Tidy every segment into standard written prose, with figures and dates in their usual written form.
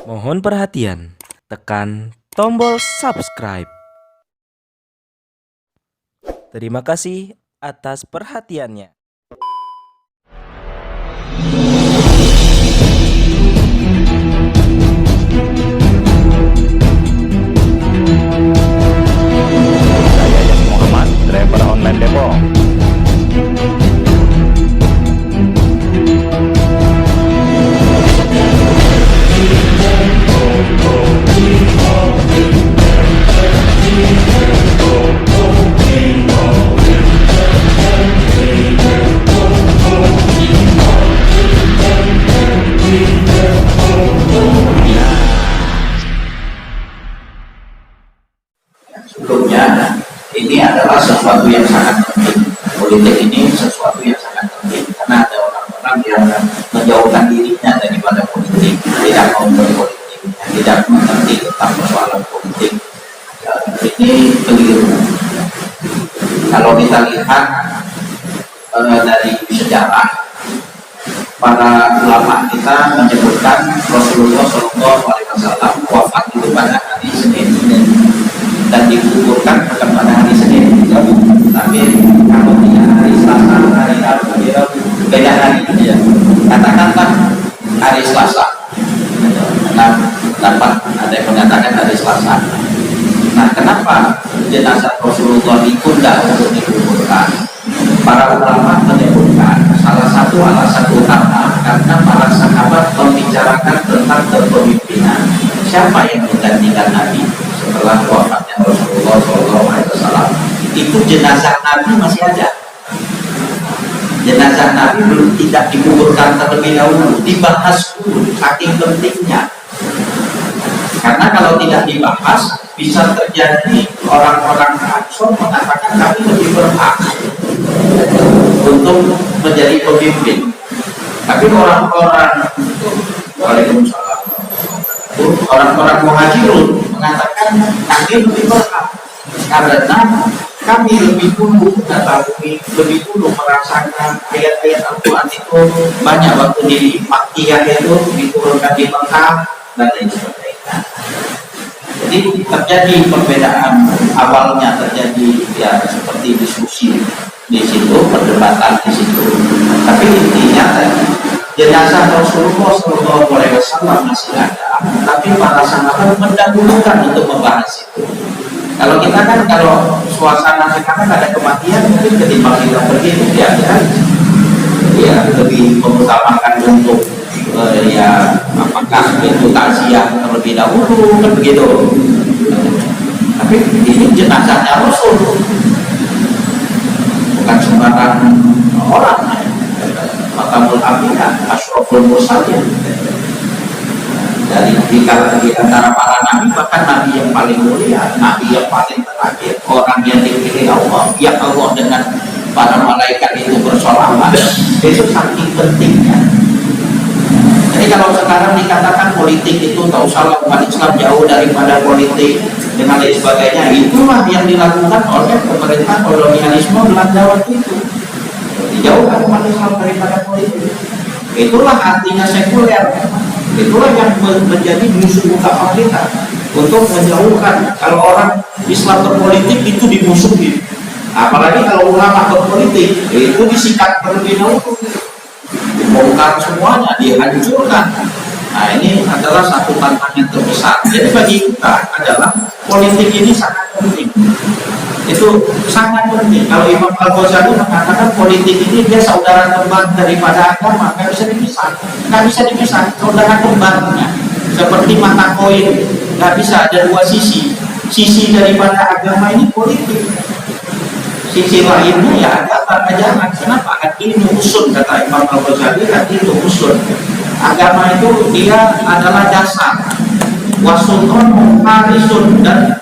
Mohon perhatian, tekan tombol subscribe. Terima kasih atas perhatiannya. Saya Yasir Muhammad, driver online Depok. Sebelumnya ini adalah sesuatu yang sangat penting. Politik ini sesuatu yang sangat penting karena ada orang-orang yang menjauhkan dirinya daripada politik, tidak mau berpolitik, tidak mengerti tentang persoalan politik. Ini keliru. Kalau kita lihat dari sejarah, para ulama kita menyebutkan Rasulullah SAW wafat itu pada hari Senin dan dikuburkan pada hari Senin. Tapi kalau tidak hari Selasa, hari Rabu, beda hari ya. Katakanlah hari Selasa. Nah, dapat ada yang mengatakan hari Selasa. Nah, kenapa jenazah Rasulullah ditunda untuk dikuburkan? Para ulama menyebutkan salah satu alasan utama karena para sahabat membicarakan tentang kepemimpinan. Siapa yang menggantikan Nabi setelah wafatnya Rasulullah SAW? Itu jenazah Nabi masih ada. Jenazah Nabi belum tidak dikuburkan terlebih dahulu, dibahas dulu, saking pentingnya. Karena kalau tidak dibahas, bisa terjadi orang-orang Ansor mengatakan kami lebih berhak untuk menjadi pemimpin. Tapi orang-orang Waalaikumsalam, orang-orang Muhajirun mengatakan kami lebih berhak karena kami lebih dulu mengetahui, lebih dulu merasakan ayat-ayat Al-Quran itu banyak waktu di Makkiyah itu diturunkan di Mekah dan lain sebagainya. Jadi terjadi perbedaan, awalnya terjadi ya seperti diskusi di situ, perdebatan di situ. Tapi intinya jenazah Rasulullah SAW masih ada, tapi para sahabat mendahulukan untuk membahas itu. Kalau kita kan kalau suasana sekarang ada kematian, mungkin ketimbang kita pergi ya lebih mengutamakan untuk ya apakah itu takziah terlebih dahulu kan begitu. Tapi ini jenazahnya Rasul, bukan sembarang orang. Makamul Anbiya, Asyraful Mursalin. Dari di antara para nabi, bahkan nabi yang paling mulia, nabi yang paling terakhir, orang yang dipilih Allah, yang Allah dengan para malaikat itu bersolawat, itu saking pentingnya. Jadi kalau sekarang dikatakan politik itu tak usah, umat Islam jauh daripada politik dengan lain sebagainya, itulah yang dilakukan oleh pemerintah kolonialisme Belanda waktu itu. Dijauhkan umat Islam daripada politik. Itulah artinya sekuler. Itulah yang menjadi musuh utama kita untuk menjauhkan. Kalau orang Islam berpolitik itu dimusuhi. Apalagi kalau ulama berpolitik itu disikat terlebih dahulu, dibongkar semuanya, dihancurkan. Nah, ini adalah satu tantangan terbesar. Jadi bagi kita adalah politik ini sangat penting. Itu sangat penting. Kalau Imam Al-Ghazali mengatakan politik ini dia saudara kembar daripada agama, nggak bisa dipisah, saudara kembarnya seperti mata koin, nggak bisa ada dua sisi. Sisi daripada agama ini politik, sisi lainnya ya agama ajaran. Kenapa? Ad-dinu usul, kata Imam Al-Ghazali, ad-dinu usul. Agama itu dia adalah dasar, wasulton harisun, dan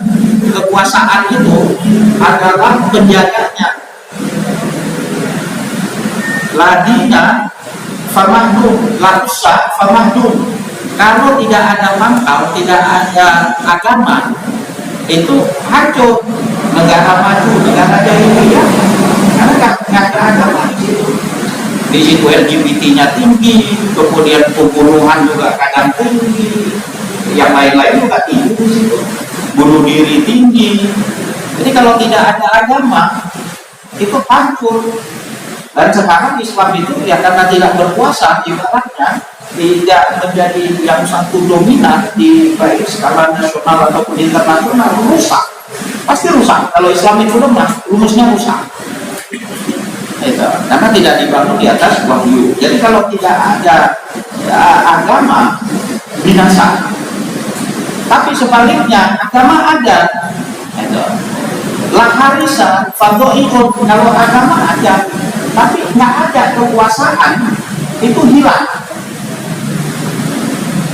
kekuasaan itu adalah penjaganya. Ladina famahdum, lakusa famahdum. Kalau tidak ada mangkal, tidak ada agama, itu hancur negara maju, negara jahiliyah. Karena nggak ada agama di situ. Di situ LGBT-nya tinggi, kemudian pembunuhan juga kadang tinggi, yang lain-lain juga tinggi di situ. Bunuh diri tinggi. Jadi kalau tidak ada agama itu hancur. Dan sekarang Islam itu ya karena tidak berkuasa, ibaratnya tidak menjadi yang satu dominan di baik skala nasional ataupun internasional, rusak. Pasti rusak. Kalau Islam itu lemah, rumusnya rusak. Itu. Karena tidak dibangun di atas wahyu. Jadi kalau tidak ada agama, binasa. Tapi sebaliknya agama ada. Itu. La harisa fadhoihun, kalau agama ada, tapi nggak ada kekuasaan, itu hilang.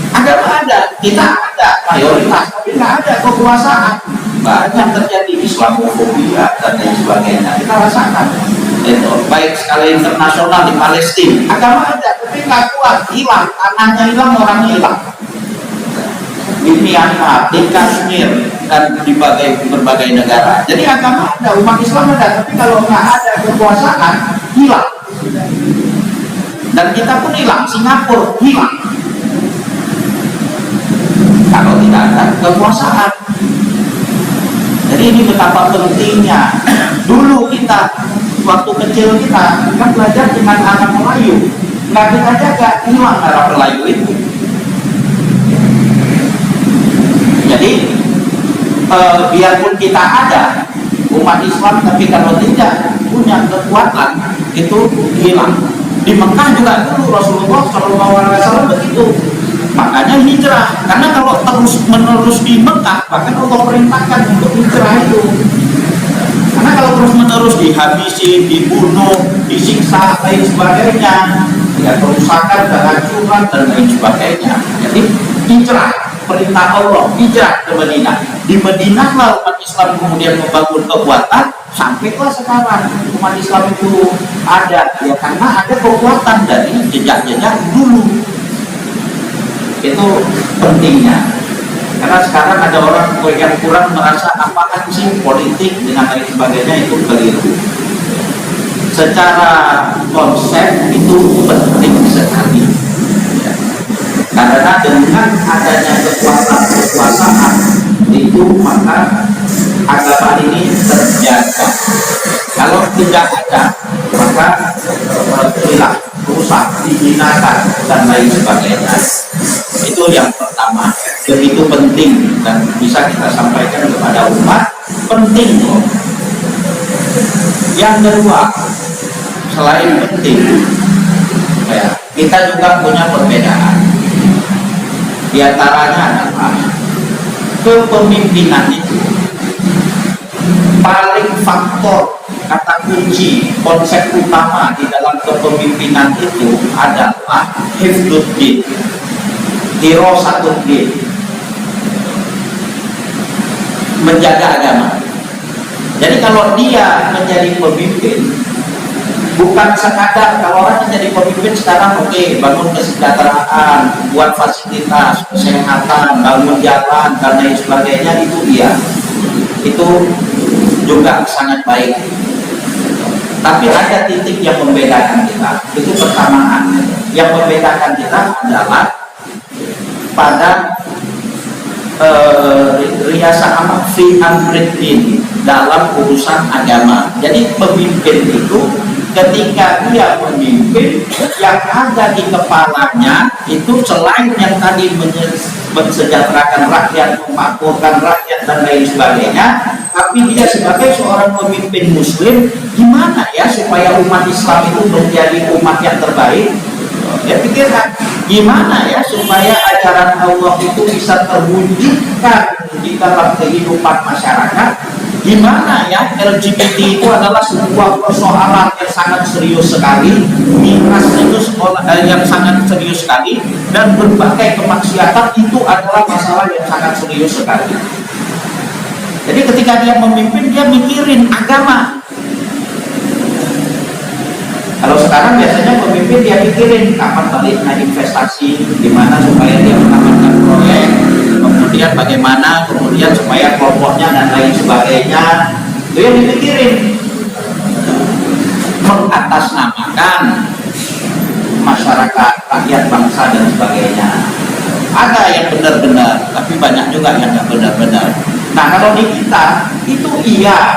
Agama ada, kita ada mayoritas, tapi nggak ada kekuasaan. Banyak terjadi Islamofobia dan lain sebagainya, kita rasakan. Itu baik skala internasional di Palestina, agama ada, tapi nggak kuat, hilang, tanahnya hilang, orangnya hilang. Di Myanmar, di Kashmir, dan di berbagai negara. Jadi agama ada, umat Islam ada, tapi kalau nggak ada kekuasaan, hilang. Dan kita pun hilang, Singapura hilang. Kalau tidak ada kekuasaan. Jadi ini betapa pentingnya. Dulu kita, waktu kecil kita kan belajar dengan anak Melayu. Nggak kita jaga, hilang arah Melayu itu. Jadi biarpun kita ada umat Islam, tapi kalau tidak punya kekuatan itu hilang. Di Mekah juga dulu Rasulullah SAW begitu. Makanya hijrah, karena kalau terus menerus di Mekah, bahkan Allah perintahkan untuk hijrah itu. Karena kalau terus menerus dihabisi, dibunuh, disiksa, lain sebagainya, ya kerusakan, kehancuran dan lain sebagainya. Jadi hijrah, perintah Allah, hijrah ke Madinah. Di Madinah lah umat Islam kemudian membangun kekuatan, sampailah sekarang umat Islam itu ada, ya karena ada kekuatan dari jejak-jejak dulu. Itu pentingnya. Karena sekarang ada orang yang kurang merasa apakah sih politik dengan lain sebagainya, itu keliru. Secara konsep itu penting sekali. Karena dengan adanya kekuasaan itu maka agama ini terjaga. Kalau tidak ada maka hilang, rusak, dihinakan dan lain sebagainya. Itu yang pertama, begitu penting dan bisa kita sampaikan kepada umat, penting loh. Yang kedua, selain penting, ya, kita juga punya perbedaan. Di antaranya adalah kepemimpinan itu paling faktor, kata kunci, konsep utama di dalam kepemimpinan itu adalah hifdzuddin, dirasatuddin, menjaga agama. Jadi kalau dia menjadi pemimpin, bukan sekadar kalau orang menjadi pemimpin sekarang bangun kesejahteraan, buat fasilitas kesehatan, bangun jalan dan lain sebagainya, itu iya, itu juga sangat baik. Tapi ada titik yang membedakan kita, itu persamaan. Yang membedakan kita adalah pada riasa amat fi amriddin, dalam urusan agama. Jadi pemimpin itu ketika dia memimpin, yang ada di kepalanya itu selain yang tadi mensejahterakan rakyat, memakmurkan rakyat dan lain sebagainya, tapi dia sebagai seorang pemimpin muslim, gimana ya supaya umat Islam itu menjadi umat yang terbaik. Dia pikirkan gimana ya supaya ajaran Allah itu bisa terwujudkan di dalam kehidupan masyarakat. Gimana ya LGBT itu adalah sebuah persoalan yang sangat serius sekali, miras itu yang sangat serius sekali, dan berbagai kemaksiatan itu adalah masalah yang sangat serius sekali. Jadi ketika dia memimpin, dia mikirin agama. Kalau sekarang biasanya pemimpin dia pikirin kapan balik investasi, gimana supaya dia mendapatkan proyek, kemudian bagaimana kemudian supaya kelompoknya dan lain sebagainya, itu yang dipikirin. Mengatasnamakan masyarakat, rakyat, bangsa dan sebagainya. Ada yang benar-benar, tapi banyak juga yang nggak benar-benar. Nah, kalau di kita itu iya,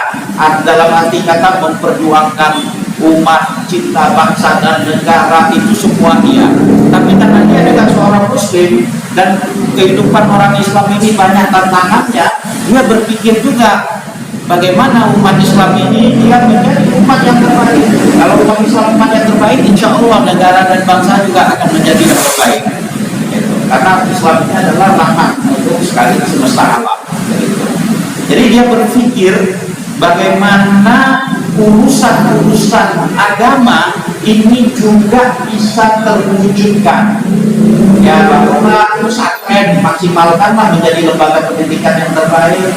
dalam arti kata memperjuangkan umat, cinta bangsa dan negara, itu semua iya. Tapi karena dia adalah seorang muslim dan kehidupan orang Islam ini banyak tantangannya, dia berpikir juga bagaimana umat Islam ini dia menjadi umat yang terbaik. Kalau umat Islam umat yang terbaik, insya Allah negara dan bangsa juga akan menjadi yang terbaik. Gitu. Karena Islam ini adalah rahmat untuk sekali semesta alam. Gitu. Jadi dia berpikir bagaimana urusan-urusan agama ini juga bisa terwujudkan. Ya, bahwa pesantren maksimalkanlah menjadi lembaga pendidikan yang terbaik.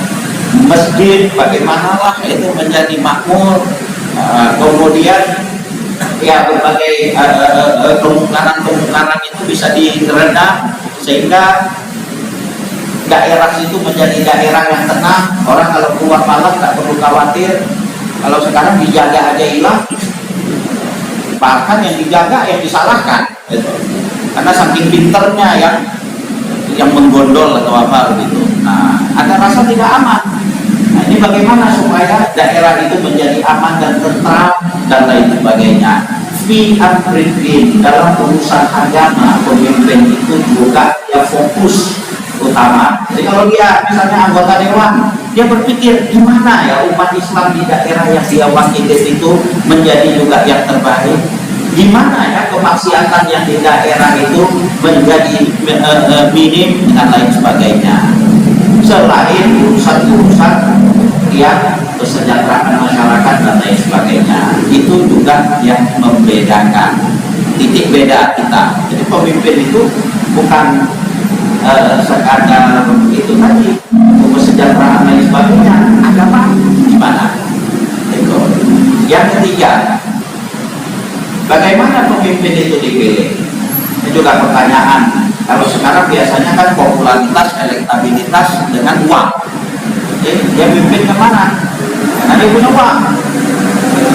Masjid bagaimanalah itu menjadi makmur, kemudian ya berbagai kemungkaran itu bisa diredam sehingga daerah itu menjadi daerah yang tenang. Orang kalau keluar malam tak perlu khawatir. Kalau sekarang dijaga aja hilang, bahkan yang dijaga yang disalahkan gitu. Karena saking pinternya yang menggondol atau apa gitu. Nah, ada rasa tidak aman. Nah, ini bagaimana supaya daerah itu menjadi aman dan tentram dan lain sebagainya. Fi amrin dalam urusan agama, pemimpin itu juga ya fokus utama. Jadi kalau dia misalnya anggota dewan, dia berpikir gimana ya umat Islam di daerah yang dia wakili itu menjadi juga yang terbaik. Gimana ya kemaksiatan yang di daerah itu menjadi minim dan lain sebagainya. Selain urusan-urusan yang kesejahteraan masyarakat dan lain sebagainya, itu juga yang membedakan titik beda kita. Jadi pemimpin itu bukan sekadar itu tadi kesejahteraan dan lain sebagainya, agama gimana? Itu. Yang ketiga, bagaimana pemimpin itu dipilih? Ini juga pertanyaan. Kalau sekarang biasanya kan popularitas, elektabilitas dengan uang. Dia mimpin kemana? Karena dia punya uang.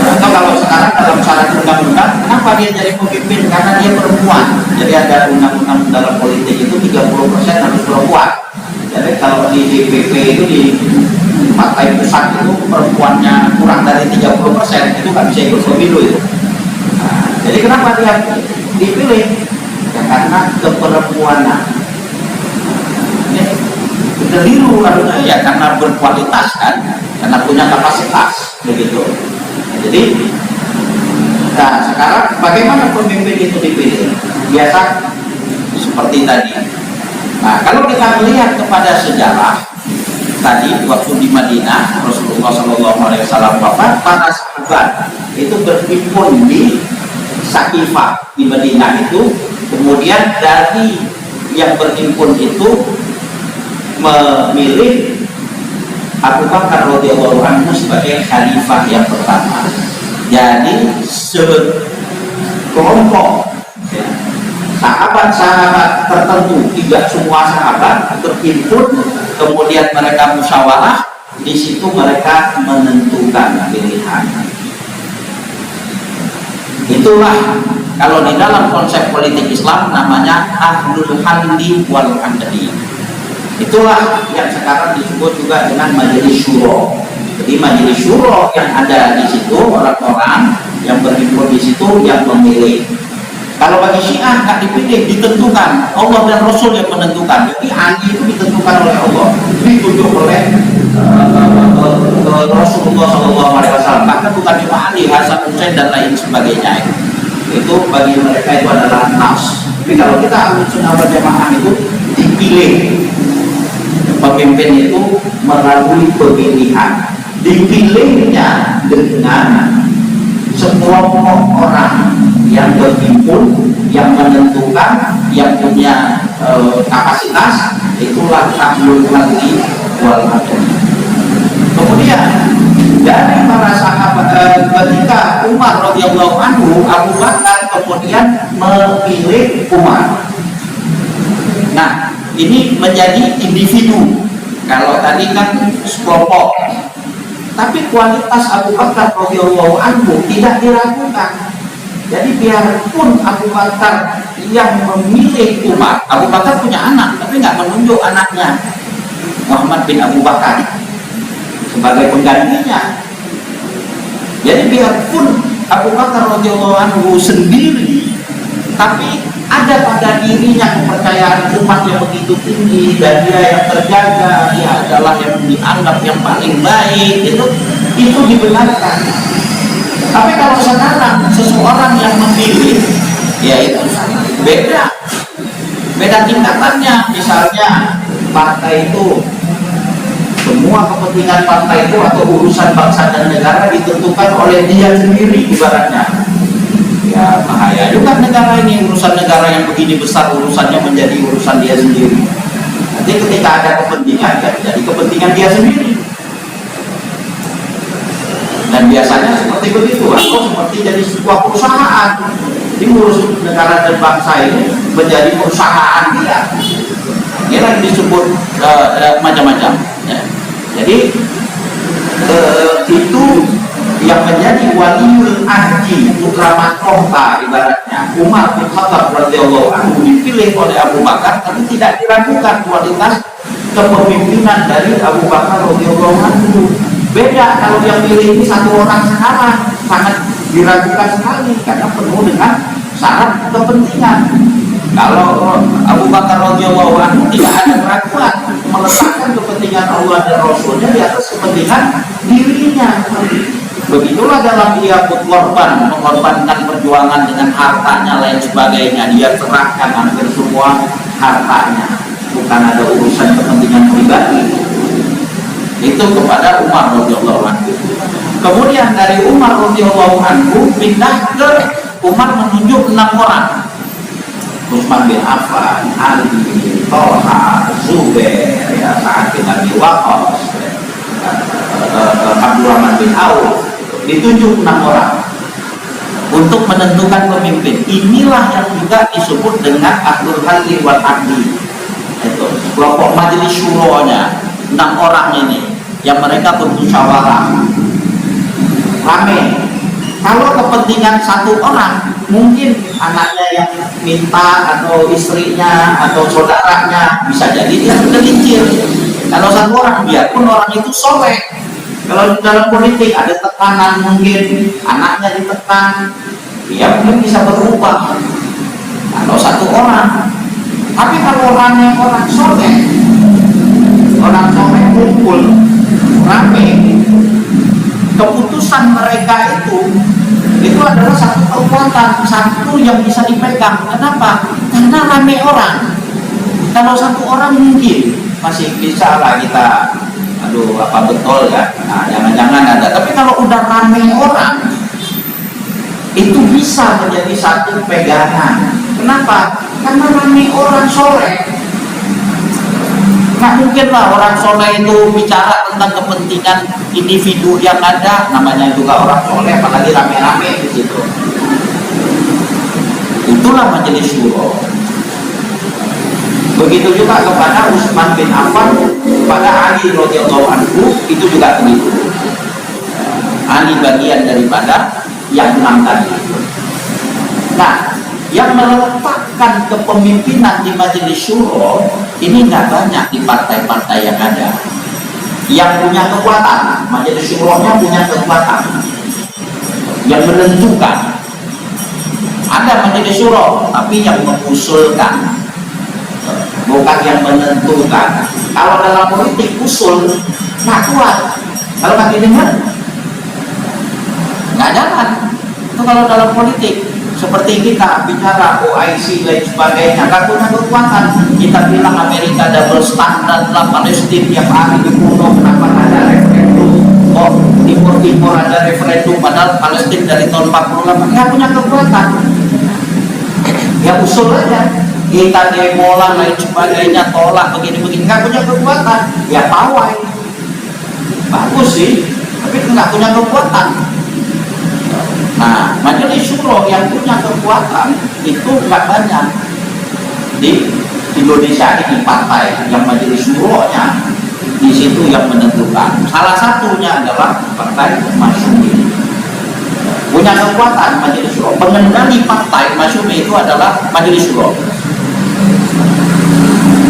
Atau kalau sekarang dalam syarat undang-undang, kenapa dia jadi pemimpin? Karena dia perempuan. Jadi ada undang-undang dalam politik itu 30% harus perempuan. Jadi kalau di DPP itu di partai pusat itu perempuannya kurang dari 30%, itu nggak bisa ikut pemilu itu. Nah, jadi kenapa dia dipilih? Ya, karena keperempuanan. Ini keliru harusnya ya, karena berkualitas kan, karena punya kapasitas begitu. Jadi, nah sekarang bagaimana pemimpin itu dipilih? Biasa seperti tadi. Nah, kalau kita melihat kepada sejarah tadi waktu di Madinah Rasulullah SAW wafat, para sahabat itu berhimpun di Saqifah di Madinah itu. Kemudian dari yang berhimpun itu memilih Abu Bakar radhiyallahu anhu sebagai khalifah yang pertama. Jadi sekelompok ya, sahabat-sahabat tertentu, tidak semua sahabat berhimpun, kemudian mereka musyawarah, di situ mereka menentukan pilihan. Itulah kalau di dalam konsep politik Islam namanya ahlul halli wal aqdi. Itulah yang sekarang disebut juga dengan majelis syuro. Jadi majelis syuro yang ada di situ, orang-orang yang berhimpun di situ yang memilih. Kalau bagi Syiah nggak dipilih, ditentukan. Allah dan Rasul yang menentukan. Jadi Ali itu ditentukan oleh Allah, ditunjuk oleh Rasulullah SAW. Bahkan bukan cuma Ali, Hasan, Husain dan lain sebagainya. Itu bagi mereka itu adalah nas. Tapi kalau kita Ahlus Sunnah wal Jamaah itu dipilih. Pemimpin itu melalui pemilihan. Dipilihnya dengan sekelompok orang yang berhimpun, yang menentukan, yang punya kapasitas. Itulah ahlul halli wal aqdi. Kemudian dari para sahabat ketika Umar radhiyallahu anhu, Abu Bakar kemudian memilih Umar. Nah, ini menjadi individu. Kalau tadi kan sekelompok. Tapi kualitas Abu Bakar radhiyallahu anhu tidak diragukan. Jadi biarpun Abu Bakar yang memilih Umar. Abu Bakar punya anak, tapi nggak menunjuk anaknya Muhammad bin Abu Bakar sebagai penggantinya. Jadi biarpun Abu Bakar radhiyallahu anhu sendiri, tapi ada pada dirinya kepercayaan umat yang begitu tinggi, dan dia yang terjaga, dia adalah yang dianggap yang paling baik, itu dibenarkan. Tapi kalau sekarang seseorang yang memilih, ya itu beda tingkatannya. Misalnya partai itu, semua kepentingan partai itu atau urusan bangsa dan negara ditentukan oleh dia sendiri ibaratnya. Ya bahaya juga negara ini, urusan negara yang begini besar urusannya menjadi urusan dia sendiri. Nanti ketika ada kepentingan, ya jadi kepentingan dia sendiri. Dan biasanya seperti begitu, atau seperti jadi sebuah perusahaan. Jadi ngurus negara dan bangsa ini menjadi perusahaan dia. Ini yang disebut macam-macam. Ya. Jadi itu yang menjadi waliul ahdi, putra mahkota ibaratnya Umar bin Khattab radhiyallahu anhu dipilih oleh Abu Bakar, tapi tidak diragukan kualitas kepemimpinan dari Abu Bakar radhiyallahu anhu. Beda kalau yang pilih ini satu orang sekarang, sangat diragukan sekali karena penuh dengan syarat kepentingan. Kalau Abu Bakar radhiyallahu anhu tidak ada keraguan, meletakkan kepentingan Allah dan Rasulnya di atas kepentingan dirinya. Begitulah dalam dia berkorban, mengorbankan perjuangan dengan hartanya lain sebagainya, dia serahkan hampir semua hartanya, bukan ada urusan kepentingan pribadi. Itu kepada Umar radhiyallahu anhu. Kemudian dari Umar radhiyallahu anhu pindah ke Umar menunjuk 6 orang. Utsman bin Affan, Ali, Thalha, Zubair, ya, Sa'ad bin Abi Waqqas, Abdurrahman bin Auf, ditunjuk 6 orang untuk menentukan pemimpin. Inilah yang juga disebut dengan Ahlul Halli wal Aqdi. Itu kelompok majelis syuronya, 6 orang ini yang mereka bermusyawarah rame. Kalau kepentingan satu orang, mungkin anaknya yang minta atau istrinya atau saudaranya, bisa jadi dia tergelincir. Kalau satu orang, biarpun orang itu soleh, kalau dalam politik ada tekanan, mungkin anaknya ditekan, dia mungkin bisa berubah. Kalau satu orang, tapi kalau orangnya orang soleh kumpul rame, keputusan mereka itu adalah satu kekuatan, satu yang bisa dipegang. Kenapa? Karena rame orang. Kalau satu orang mungkin masih bisa lah kita, aduh apa betul ya, nah, jangan-jangan ada. Tapi kalau udah rame orang, itu bisa menjadi satu pegangan. Kenapa? Karena rame orang soleh. Nggak mungkin lah orang soleh itu bicara tentang kepentingan individu yang ada, namanya juga orang soleh, apalagi rame-rame di situ. Itulah majelis syuro. Begitu juga kepada Utsman bin Affan, kepada Ali radhiyallahu anhu, itu juga begitu. Ali bagian daripada yang 6 tadi. Nah, yang meletakkan kepemimpinan di majelis syuro ini nggak banyak di partai-partai yang ada. Yang punya kekuatan, majelis syuronya punya kekuatan yang menentukan. Ada majelis syuro, tapi yang mengusulkan, bukan yang menentukan. Kalau dalam politik usul nggak kuat, kalau nggak didengar nggak jalan. Itu kalau dalam politik. Seperti kita bicara OIC lain sebagainya, nggak punya kekuatan. Kita bilang Amerika double standard lah, Palestina yang hari dibunuh, kenapa ada referendum? Oh, Timur ada referendum, padahal Palestina dari tahun 48 nggak punya kekuatan. Ya usul aja, kita demo lah lain sebagainya, tolak begini-begini, nggak punya kekuatan. Ya pawai, bagus sih, tapi nggak punya kekuatan. Nah, majelis syuro yang punya kekuatan itu nggak banyak di Indonesia ini. Partai yang majelis syuronya di situ yang menentukan. Salah satunya adalah Partai Masyumi. punya kekuatan majelis syuro. Pengendali partai masyumi itu adalah majelis syuro.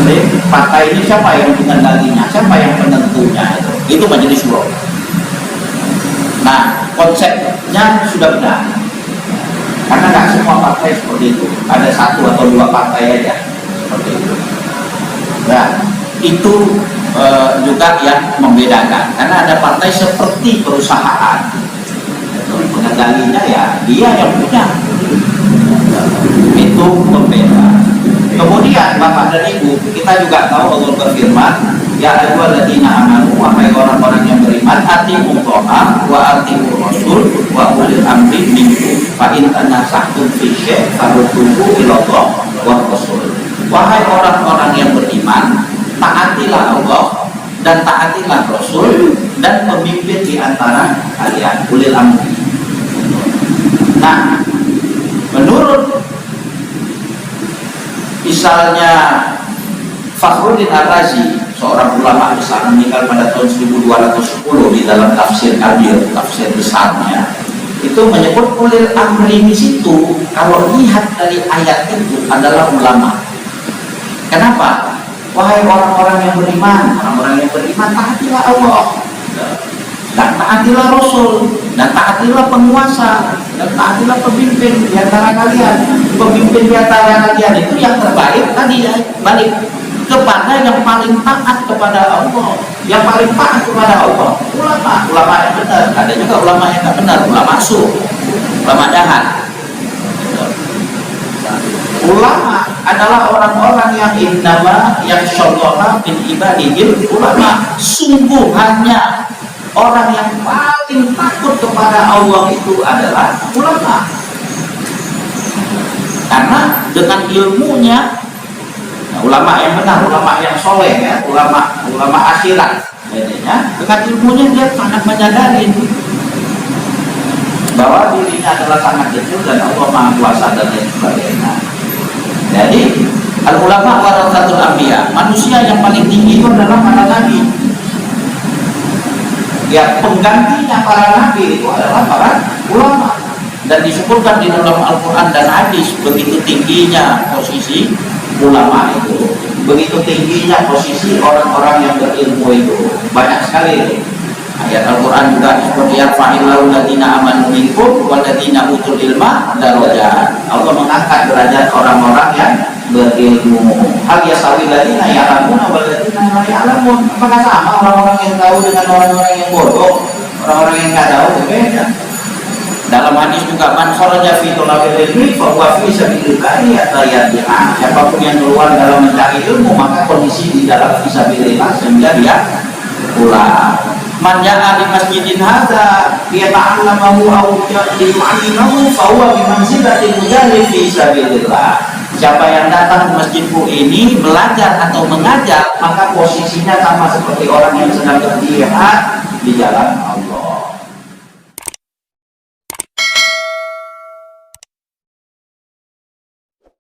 Jadi, partai ini siapa yang mengendalinya, siapa yang penentunya, itu majelis syuro. Nah, konsepnya sudah benar, karena nggak semua partai seperti itu, ada 1 atau 2 partai aja seperti itu. Nah, itu juga yang membedakan, karena ada partai seperti perusahaan, pengendalinya ya dia yang punya, itu pembeda. Kemudian Bapak dan Ibu, kita juga tahu Allah berfirman, ya ayyuhalladzina amanu, wahai orang-orang yang beriman, atiiu Allah wa atiiur rasul wa ulil amri minkum fa in tanaza'tum fi syai'in farudduhu ila Allah wa rasul. Wahai orang-orang yang beriman, taatilah Allah dan taatilah Rasul dan pemimpin di antara kalian, ulil amri. Nah, menurut misalnya Fakhruddin Ar-Razi, seorang ulama besar meninggal pada tahun 1210 di dalam tafsir Kabir, tafsir besarnya, itu menyebut ulil amri di situ, kalau lihat dari ayat itu adalah ulama. Kenapa? Wahai orang-orang yang beriman, taatilah Allah dan taatilah Rasul dan taatilah penguasa dan taatilah pemimpin di antara kalian. Pemimpin di antara kalian itu yang terbaik tadi ya, balik kepada yang paling taat kepada Allah, yang paling taat kepada Allah. Ulama yang benar. Ada juga ulama yang tidak benar, ulama su, ulama jahat. Ulama adalah orang-orang yang innama yang syalloha bin ibadihil ulama. Sungguh hanya orang yang paling takut kepada Allah itu adalah ulama. Karena dengan ilmunya, nah, ulama yang benar, ulama yang soleh ya, ulama akhirat, jadinya dengan ilmunya dia sangat menyadari bahwa dirinya adalah sangat kecil dan Allah Maha Kuasa dan lain sebagainya. Jadi al-ulama waratsatul anbiya, manusia yang paling tinggi itu adalah para nabi. Ya, penggantinya para nabi itu adalah para ulama. Dan disebutkan di dalam Al-Quran dan hadis, begitu tingginya posisi ulama itu, begitu tingginya posisi orang-orang yang berilmu itu. Banyak sekali ayat Al-Quran juga seperti yarfa'illahu alladziina aamanu minkum walladziina utul ilma darajat. Allah mengangkat derajat orang-orang yang berilmu. Hal yasawil ladziina ya'lamuna wal ladziina la ya'lamun. Apakah sama orang-orang yang tahu dengan orang-orang yang bodoh? Orang-orang yang tidak tahu berbeda. Dalam hadis juga, man kharaja fi thalabil ilmi fa huwa fi sabilillah yatayadda'an. Siapapun yang keluar dalam mencari ilmu, maka kondisi di dalam fisabilillah sehingga dia pulang. Man ja'a li masjidin hadza liyata'allamahu aw liyu'allimahu fa huwa bi manzilatil mujahid fi sabilillah. Siapa yang datang ke masjidku ini belajar atau mengajar, maka posisinya sama seperti orang yang sedang berjihad di jalan